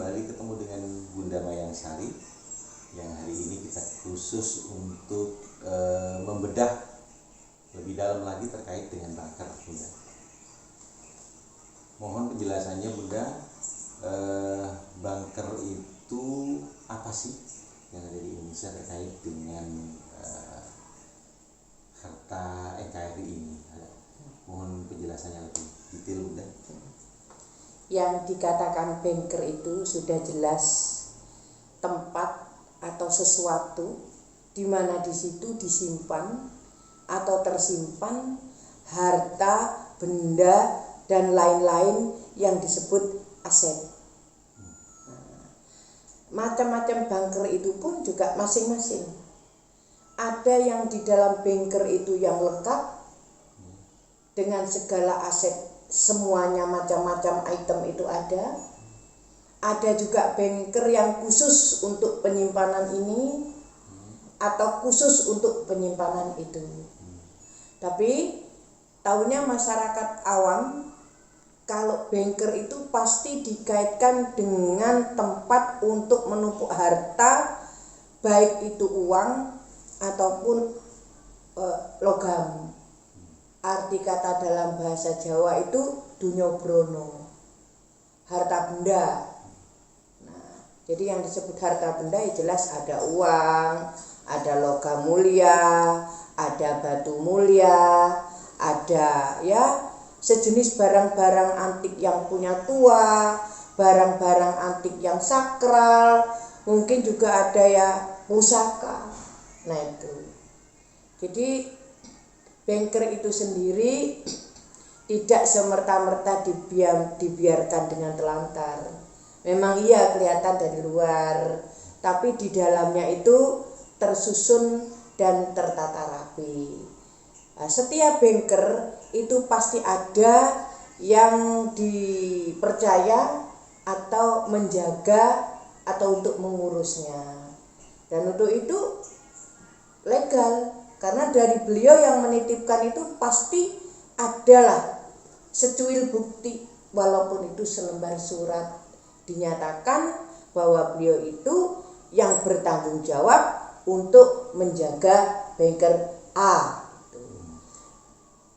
kembali ketemu dengan Bunda Mayang Sari yang hari ini kita khusus untuk membedah lebih dalam lagi terkait dengan banker, Bunda. Mohon penjelasannya, Bunda. Banker itu apa sih yang ada di Indonesia terkait dengan harta NKRI ini? Mohon penjelasannya lebih detail, Bunda. Yang dikatakan banker itu sudah jelas tempat atau sesuatu di mana di situ disimpan atau tersimpan harta, benda, dan lain-lain yang disebut aset. Macam-macam banker itu pun juga masing-masing. Ada yang di dalam banker itu yang lengkap dengan segala aset, semuanya macam-macam item itu ada. Ada juga banker yang khusus untuk penyimpanan ini atau khusus untuk penyimpanan itu. Tapi tahunya masyarakat awam kalau banker itu pasti dikaitkan dengan tempat untuk menumpuk harta, baik itu uang ataupun logam. Arti kata dalam bahasa Jawa itu dunyobrono, harta benda. Nah, jadi yang disebut harta benda ya jelas ada uang, ada logam mulia, ada batu mulia, ada ya sejenis barang-barang antik yang punya tua, barang-barang antik yang sakral, mungkin juga ada ya pusaka. Nah itu. Jadi banker itu sendiri tidak semerta-merta dibiarkan dengan telantar. Memang iya kelihatan dari luar, tapi di dalamnya itu tersusun dan tertata rapi. Nah, setiap banker itu pasti ada yang dipercaya atau menjaga atau untuk mengurusnya. Dan untuk itu legal. Karena dari beliau yang menitipkan itu pasti adalah secuil bukti, walaupun itu selembar surat, dinyatakan bahwa beliau itu yang bertanggung jawab untuk menjaga banker A.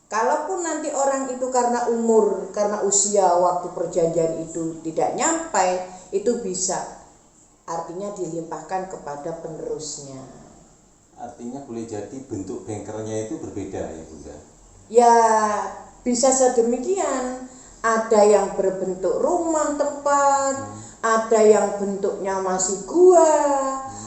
Kalaupun nanti orang itu karena umur, karena usia waktu perjanjian itu tidak nyampai, itu bisa artinya dilimpahkan kepada penerusnya. Artinya boleh jadi bentuk bankernya itu berbeda ya, Bunda? Ya bisa sedemikian. Ada yang berbentuk rumah tempat, ada yang bentuknya masih gua,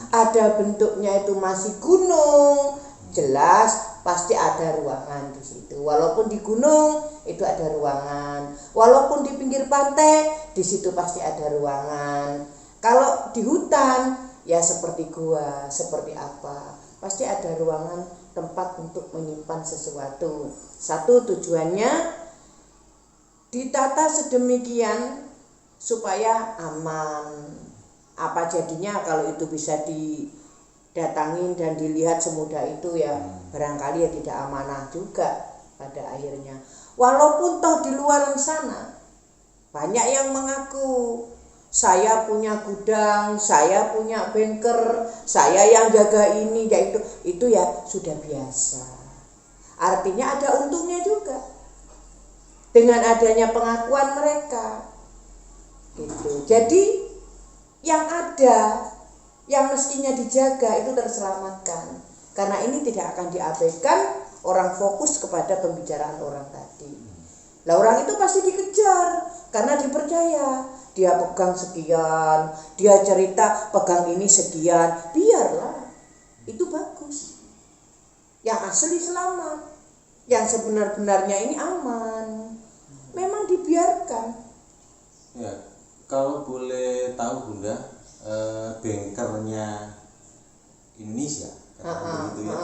ada bentuknya itu masih gunung. Jelas pasti ada ruangan di situ. Walaupun di gunung itu ada ruangan, walaupun di pinggir pantai di situ pasti ada ruangan. Kalau di hutan ya seperti gua, seperti apa? Pasti ada ruangan tempat untuk menyimpan sesuatu. Satu tujuannya ditata sedemikian supaya aman. Apa jadinya kalau itu bisa didatangin dan dilihat semudah itu ya barangkali ya tidak amanah juga pada akhirnya. Walaupun toh di luar sana banyak yang mengaku saya punya gudang, saya punya banker, saya yang jaga ini, ya itu ya sudah biasa. Artinya ada untungnya juga dengan adanya pengakuan mereka. Gitu. Jadi yang ada, yang mestinya dijaga itu terselamatkan. Karena ini tidak akan diabaikan, orang fokus kepada pembicaraan orang tadi. Lah orang itu pasti dikejar karena dipercaya. Dia pegang sekian, dia cerita pegang ini sekian, biarlah, itu bagus. Yang asli selamat, yang sebenar-benarnya ini aman, memang dibiarkan. Ya, kalau boleh tahu, Bunda, bankernya Indonesia, begitu ya,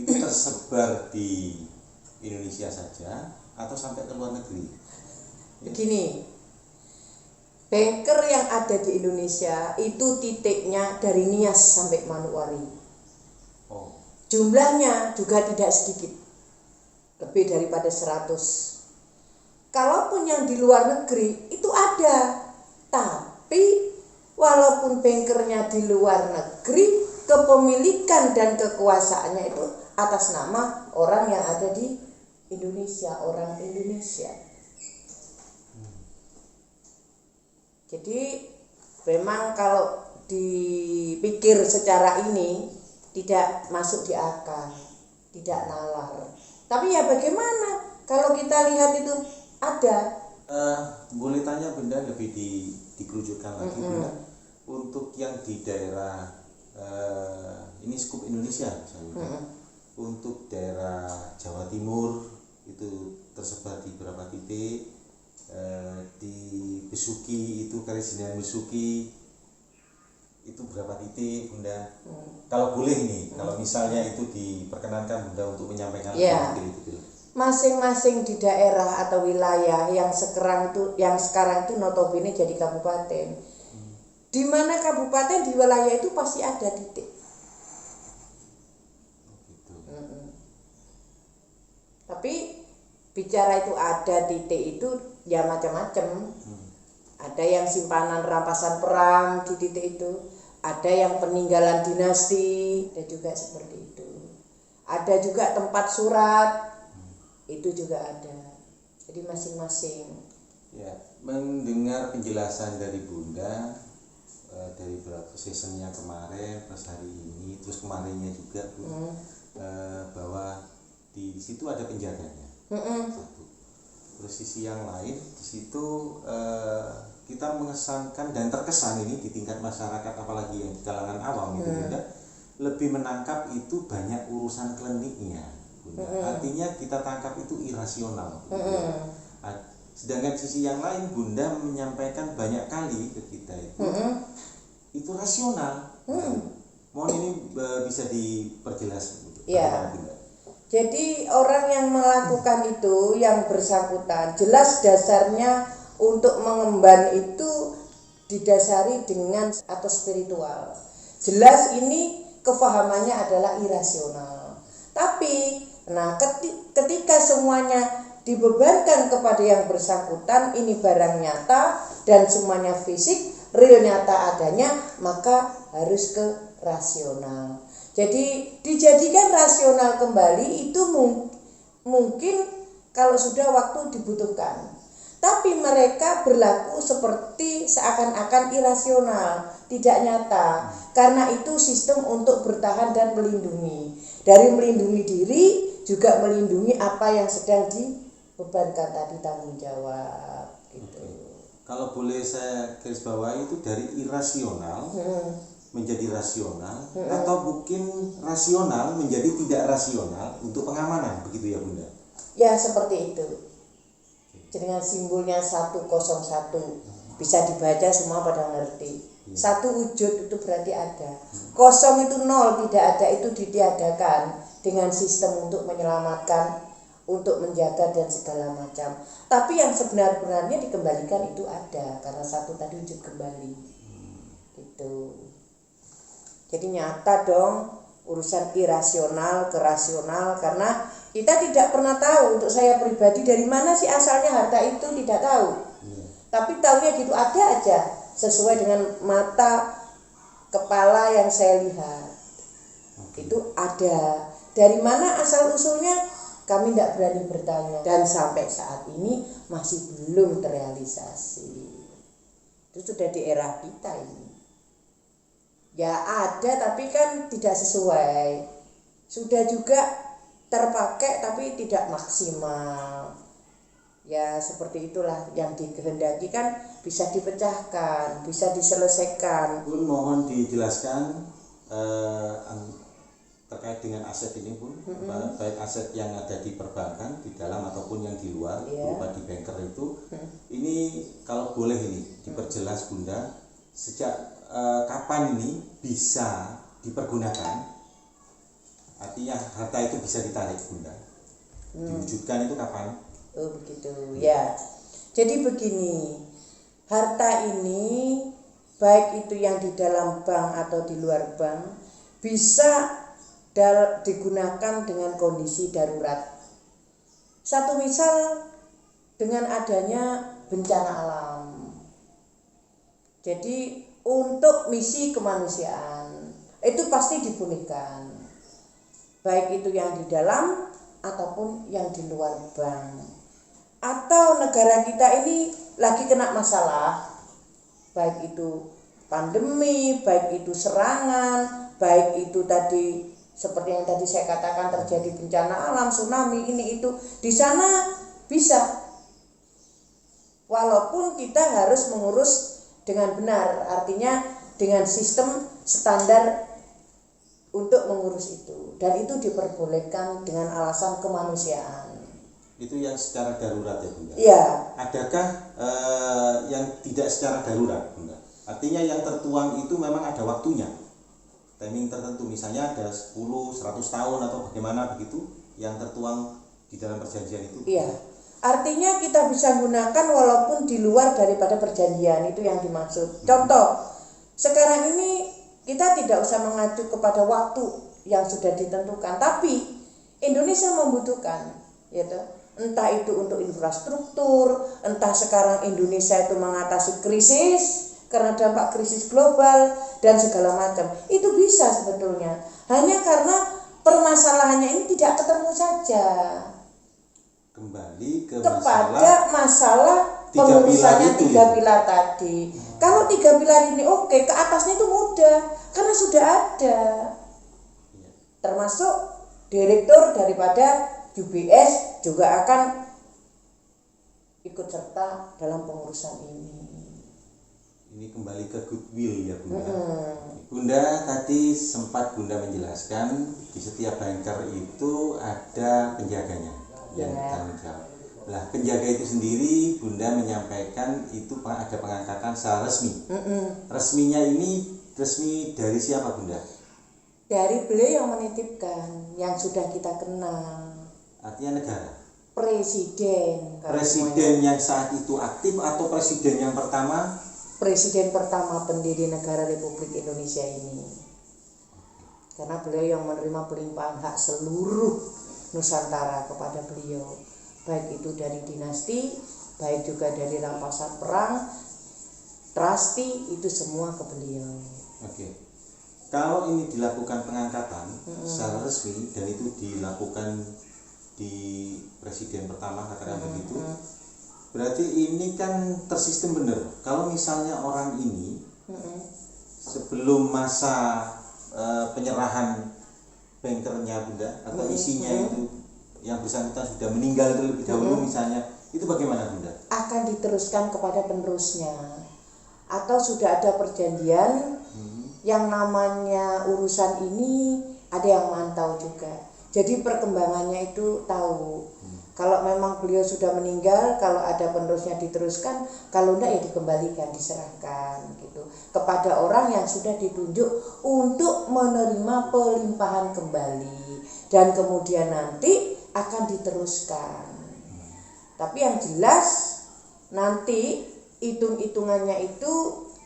itu tersebar di Indonesia saja atau sampai ke luar negeri? Begini. Banker yang ada di Indonesia itu titiknya dari Nias sampai Manokwari. Jumlahnya juga tidak sedikit, lebih daripada 100. Kalaupun yang di luar negeri itu ada, tapi walaupun bankernya di luar negeri, kepemilikan dan kekuasaannya itu atas nama orang yang ada di Indonesia, orang Indonesia. Jadi memang kalau dipikir secara ini tidak masuk di akal, tidak nalar. Tapi ya bagaimana kalau kita lihat itu ada. Boleh tanya Bunda lebih dikerucutkan lagi Bunda, untuk yang di daerah ini skup Indonesia misalnya, untuk daerah Jawa Timur itu tersebar di beberapa titik, di Besuki itu Karesidenan Besuki itu berapa titik Bunda? Kalau boleh ini, kalau misalnya itu diperkenankan Bunda untuk menyampaikan itu. Masing-masing di daerah atau wilayah yang sekarang itu notabene jadi kabupaten. Di mana kabupaten di wilayah itu pasti ada titik. Tapi bicara itu ada titik itu ya macam-macam. Ada yang simpanan rampasan perang di titik itu, ada yang peninggalan dinasti, ada juga seperti itu. Ada juga tempat surat, itu juga ada. Jadi masing-masing. Ya, mendengar penjelasan dari Bunda dari beberapa seasonnya kemarin, pas hari ini, terus kemarinnya juga bahwa di situ ada penjaganya. Satu. Terus sisi yang lain di situ kita mengesankan dan terkesan ini di tingkat masyarakat, apalagi yang di kalangan awam itu Bunda, lebih menangkap itu banyak urusan kliniknya Bunda. Artinya kita tangkap itu irasional. Sedangkan sisi yang lain Bunda menyampaikan banyak kali ke kita itu rasional. Mohon ini bisa diperjelas Bunda. Jadi orang yang melakukan itu, yang bersangkutan, jelas dasarnya untuk mengemban itu didasari dengan atau spiritual. Jelas ini kefahamannya adalah irasional. Tapi, ketika semuanya dibebankan kepada yang bersangkutan, ini barang nyata dan semuanya fisik, real nyata adanya, maka harus ke rasional. Jadi dijadikan rasional kembali itu mungkin kalau sudah waktu dibutuhkan. Tapi mereka berlaku seperti seakan-akan irasional, tidak nyata. Karena itu sistem untuk bertahan dan melindungi. Dari melindungi diri juga melindungi apa yang sedang dibebankan tadi, tanggung jawab gitu. Kalau boleh saya garis bawahi itu dari irasional menjadi rasional, atau mungkin rasional menjadi tidak rasional untuk pengamanan, begitu ya Bunda? Ya seperti itu. Dengan simbolnya 101 bisa dibaca semua pada ngerti. Satu wujud itu berarti ada. Kosong itu nol, tidak ada itu ditiadakan dengan sistem untuk menyelamatkan, untuk menjaga dan segala macam. Tapi yang sebenar-benarnya dikembalikan itu ada, karena satu tadi wujud kembali. Gitu. Jadi nyata dong urusan irasional ke rasional, karena kita tidak pernah tahu. Untuk saya pribadi dari mana sih asalnya harta itu tidak tahu. Tapi tahunya gitu ada aja sesuai dengan mata kepala yang saya lihat. Itu ada. Dari mana asal usulnya kami tidak berani bertanya, dan sampai saat ini masih belum terrealisasi. Itu sudah di era kita ini. Ya ada tapi kan tidak sesuai. Sudah juga terpakai tapi tidak maksimal. Ya seperti itulah yang dikehendaki, kan bisa dipecahkan, bisa diselesaikan. Pun mohon dijelaskan terkait dengan aset ini Pun, baik aset yang ada di perbankan di dalam ataupun yang di luar, berupa di banker itu. Ini kalau boleh ini diperjelas Bunda, sejak kapan ini bisa dipergunakan? Artinya harta itu bisa ditarik Bunda, diwujudkan itu kapan? Oh begitu ya. Jadi begini, harta ini baik itu yang di dalam bank atau di luar bank bisa digunakan dengan kondisi darurat. Satu misal dengan adanya bencana alam. Jadi untuk misi kemanusiaan. Itu pasti dipulihkan. Baik itu yang di dalam ataupun yang di luar bank. Atau negara kita ini lagi kena masalah, baik itu pandemi, baik itu serangan, baik itu tadi seperti yang tadi saya katakan terjadi bencana alam, tsunami, ini itu. Di sana bisa. Walaupun kita harus mengurus dengan benar, artinya dengan sistem standar untuk mengurus itu, dan itu diperbolehkan dengan alasan kemanusiaan. Itu yang secara darurat ya Bunda? Iya. Adakah yang tidak secara darurat Bunda? Artinya yang tertuang itu memang ada waktunya, timing tertentu, misalnya ada 10, 100 tahun atau bagaimana begitu yang tertuang di dalam perjanjian itu? Iya. Artinya kita bisa gunakan walaupun di luar daripada perjanjian, itu yang dimaksud. Contoh, sekarang ini kita tidak usah mengacu kepada waktu yang sudah ditentukan, tapi Indonesia membutuhkan, gitu. Entah itu untuk infrastruktur, entah sekarang Indonesia itu mengatasi krisis karena dampak krisis global dan segala macam. Itu bisa sebetulnya. Hanya karena permasalahannya ini tidak ketemu saja. Kembali kepada masalah pengurusannya tiga pilar tadi. Kalau 3 pilar ini oke, ke atasnya itu mudah karena sudah ada. Termasuk direktur daripada UBS juga akan ikut serta dalam pengurusan ini. Ini kembali ke goodwill ya Bunda. Bunda tadi sempat Bunda menjelaskan di setiap banker itu ada penjaganya yang bertanggung jawab. Nah, penjaga itu sendiri Bunda menyampaikan itu ada pengangkatan secara resmi. Resminya ini resmi dari siapa Bunda? Dari beliau yang menitipkan, yang sudah kita kenal. Artinya negara? Presiden. Presiden yang saat itu aktif atau presiden yang pertama? Presiden pertama pendiri negara Republik Indonesia ini. Karena beliau yang menerima pelimpahan hak seluruh Nusantara kepada beliau, baik itu dari dinasti, baik juga dari rampasan perang, trustee, itu semua ke beliau. Oke. Kalau ini dilakukan pengangkatan secara resmi dan itu dilakukan di presiden pertama katakan begitu, berarti ini kan tersistem benar. Kalau misalnya orang ini sebelum masa penyerahan bankernya Bunda atau isinya itu yang bersangkutan sudah meninggal terlebih dahulu misalnya, itu bagaimana Bunda? Akan diteruskan kepada penerusnya, atau sudah ada perjanjian yang namanya urusan ini ada yang mantau juga. Jadi perkembangannya itu tahu. Kalau memang beliau sudah meninggal, kalau ada penerusnya diteruskan, kalau enggak ya dikembalikan, diserahkan gitu kepada orang yang sudah ditunjuk untuk menerima pelimpahan kembali, dan kemudian nanti akan diteruskan. Tapi yang jelas nanti hitung-hitungannya itu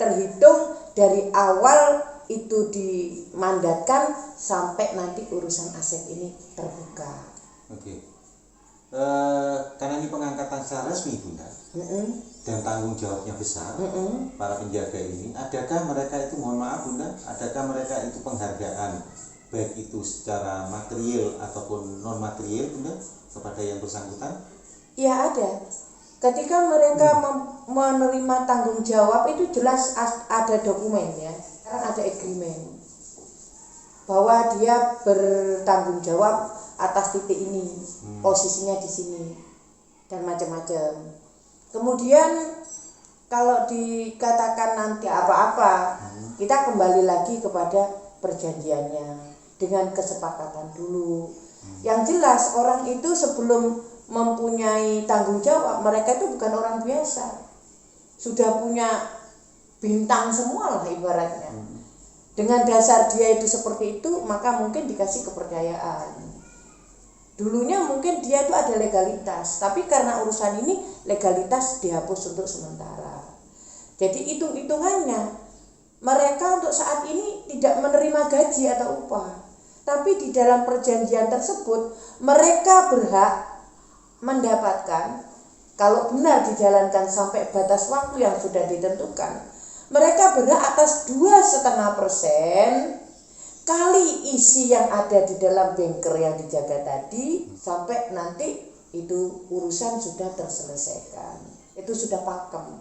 terhitung dari awal itu dimandatkan sampai nanti urusan aset ini terbuka. Oke. Karena ini pengangkatan secara resmi Bunda, dan tanggung jawabnya besar, para penjaga ini, adakah mereka itu, mohon maaf Bunda, adakah mereka itu penghargaan baik itu secara material ataupun non material Bunda kepada yang bersangkutan? Ya ada. Ketika mereka menerima tanggung jawab itu jelas ada dokumen ya, ada agreement bahwa dia bertanggung jawab atas titik ini, posisinya di sini dan macam-macam. Kemudian kalau dikatakan nanti apa-apa, kita kembali lagi kepada perjanjiannya dengan kesepakatan dulu. Yang jelas orang itu sebelum mempunyai tanggung jawab, mereka itu bukan orang biasa, sudah punya bintang semua lah ibaratnya. Dengan dasar dia itu seperti itu, maka mungkin dikasih kepercayaan. Dulunya mungkin dia itu ada legalitas, tapi karena urusan ini legalitas dihapus untuk sementara. Jadi hitung-hitungannya mereka untuk saat ini tidak menerima gaji atau upah, tapi di dalam perjanjian tersebut mereka berhak mendapatkan, kalau benar dijalankan sampai batas waktu yang sudah ditentukan, Mereka berhak atas 2,5% kali isi yang ada di dalam banker yang dijaga tadi, sampai nanti itu urusan sudah terselesaikan. Itu sudah pakem.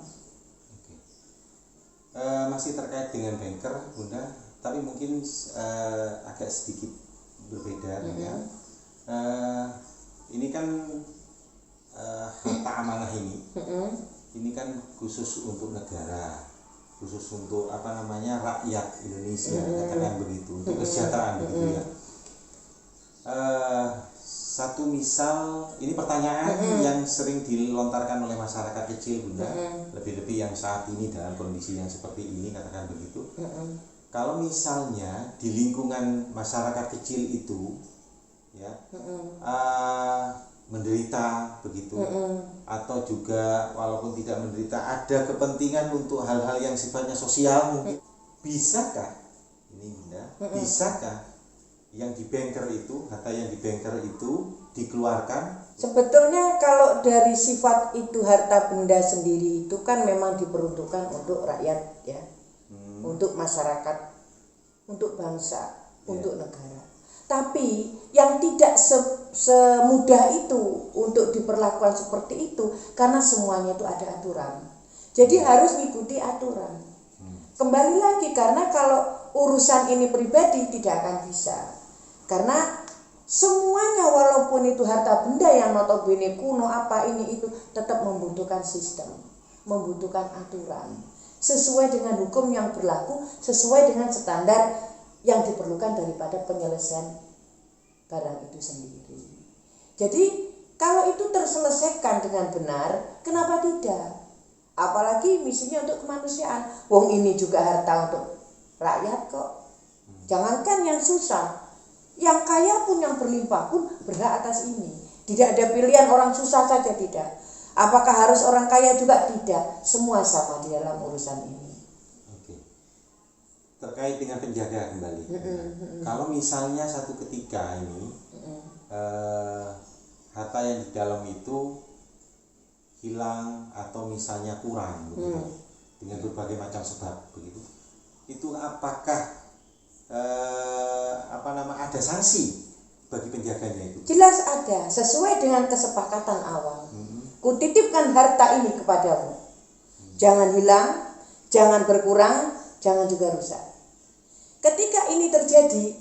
Masih terkait dengan banker, Bunda, tapi mungkin agak sedikit berbeda ya. Ini kan harta amanah ini kan khusus untuk negara, khusus untuk rakyat Indonesia, katakan begitu, untuk kesejahteraan begitu ya. Satu misal, ini pertanyaan yang sering dilontarkan oleh masyarakat kecil, Bunda, lebih-lebih yang saat ini dalam kondisi yang seperti ini, katakan begitu. Kalau misalnya di lingkungan masyarakat kecil itu ya menderita begitu, atau juga walaupun tidak menderita ada kepentingan untuk hal-hal yang sifatnya sosial, mungkin bisakah ini Bunda, bisakah yang di banker itu, harta yang di banker itu dikeluarkan? Sebetulnya kalau dari sifat itu harta benda sendiri itu kan memang diperuntukkan untuk rakyat ya, untuk masyarakat, untuk bangsa, untuk negara. Tapi yang tidak semudah itu untuk diperlakukan seperti itu, karena semuanya itu ada aturan. Jadi harus mengikuti aturan. Kembali lagi, karena kalau urusan ini pribadi tidak akan bisa. Karena semuanya walaupun itu harta benda yang notabene kuno apa ini itu tetap membutuhkan sistem, membutuhkan aturan sesuai dengan hukum yang berlaku, sesuai dengan standar yang diperlukan daripada penyelesaian barang itu sendiri. Jadi kalau itu terselesaikan dengan benar, kenapa tidak? Apalagi misinya untuk kemanusiaan. Wong ini juga harta untuk rakyat kok. Jangankan yang susah, yang kaya pun, yang berlimpah pun berhak atas ini. Tidak ada pilihan orang susah saja, tidak. Apakah harus orang kaya juga? Tidak. Semua sama di dalam urusan ini. Oke. Terkait dengan penjaga kembali. Kalau misalnya satu ketika ini harta yang di dalam itu hilang atau misalnya kurang begitu, dengan berbagai macam sebab begitu, itu apakah ada sanksi bagi penjaganya itu? Jelas ada, sesuai dengan kesepakatan awal. Kutitipkan harta ini kepadamu. Jangan hilang, jangan berkurang, jangan juga rusak. Ketika ini terjadi,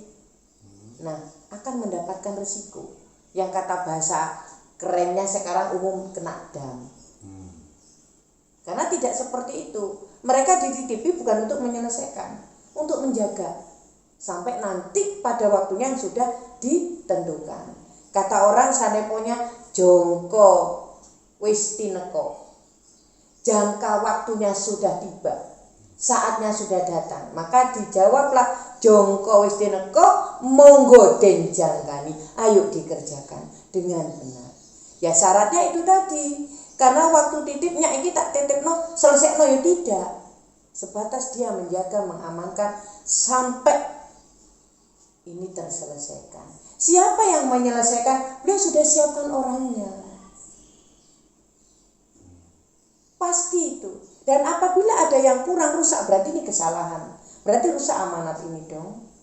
nah akan mendapatkan risiko. Yang kata bahasa kerennya sekarang umum kena dam. Karena tidak seperti itu. Mereka dititipi bukan untuk menyelesaikan, untuk menjaga sampai nanti pada waktunya yang sudah ditentukan. Kata orang saneponya jongko wis tineko. Jangka waktunya sudah tiba, saatnya sudah datang. Maka dijawablah jongko wis tineko, monggo den jangkani, ayo dikerjakan dengan benar. Ya syaratnya itu tadi. Karena waktu titipnya ini tak titipno selesaino ya tidak. Sebatas dia menjaga, mengamankan sampai ini terselesaikan. Siapa yang menyelesaikan? Beliau sudah siapkan orangnya. Pasti itu. Dan apabila ada yang kurang, rusak, berarti ini kesalahan. Berarti rusak amanat ini dong.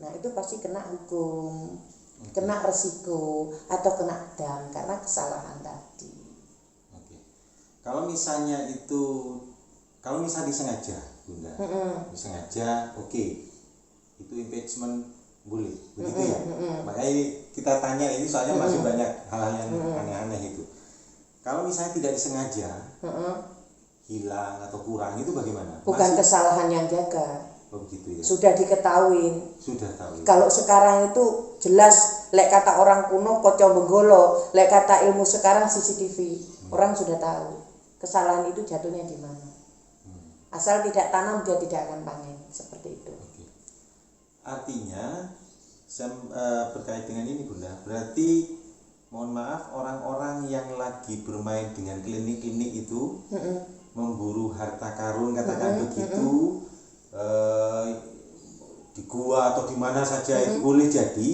Nah itu pasti kena hukum, kena resiko, atau kena dam karena kesalahan tadi. Kalau misalnya disengaja, Bunda, disengaja, oke, itu impeachment boleh, begitu ya. Makanya kita tanya ini soalnya masih banyak hal-hal yang aneh-aneh itu. Kalau misalnya tidak disengaja, hilang atau kurang, itu bagaimana? Bukan kesalahan yang jaga. Oh begitu ya. Sudah diketahui. Sudah tahu. Kalau sekarang itu jelas, lek kata orang kuno kocok benggolo, lek kata ilmu sekarang CCTV, orang sudah tahu. Kesalahan itu jatuhnya di mana. Asal tidak tanam dia tidak akan panen, seperti itu. Oke. Artinya berkait dengan ini Bunda, berarti mohon maaf orang-orang yang lagi bermain dengan klinik-klinik itu memburu harta karun katakan begitu, di gua atau di mana saja itu boleh jadi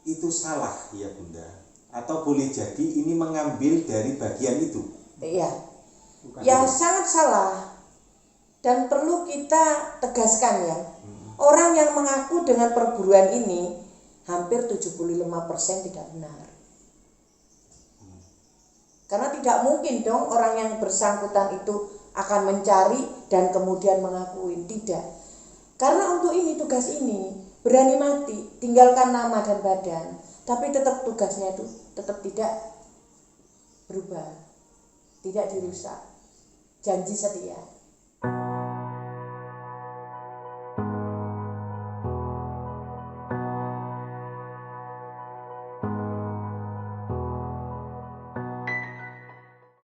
itu salah ya Bunda, atau boleh jadi ini mengambil dari bagian itu. Iya. Ya sangat salah. Dan perlu kita tegaskan ya, orang yang mengaku dengan perburuan ini hampir 75% tidak benar. Karena tidak mungkin dong orang yang bersangkutan itu akan mencari dan kemudian mengakui, tidak. Karena untuk ini, tugas ini, berani mati, tinggalkan nama dan badan, tapi tetap tugasnya itu tetap tidak berubah, tidak dirusak, janji setia.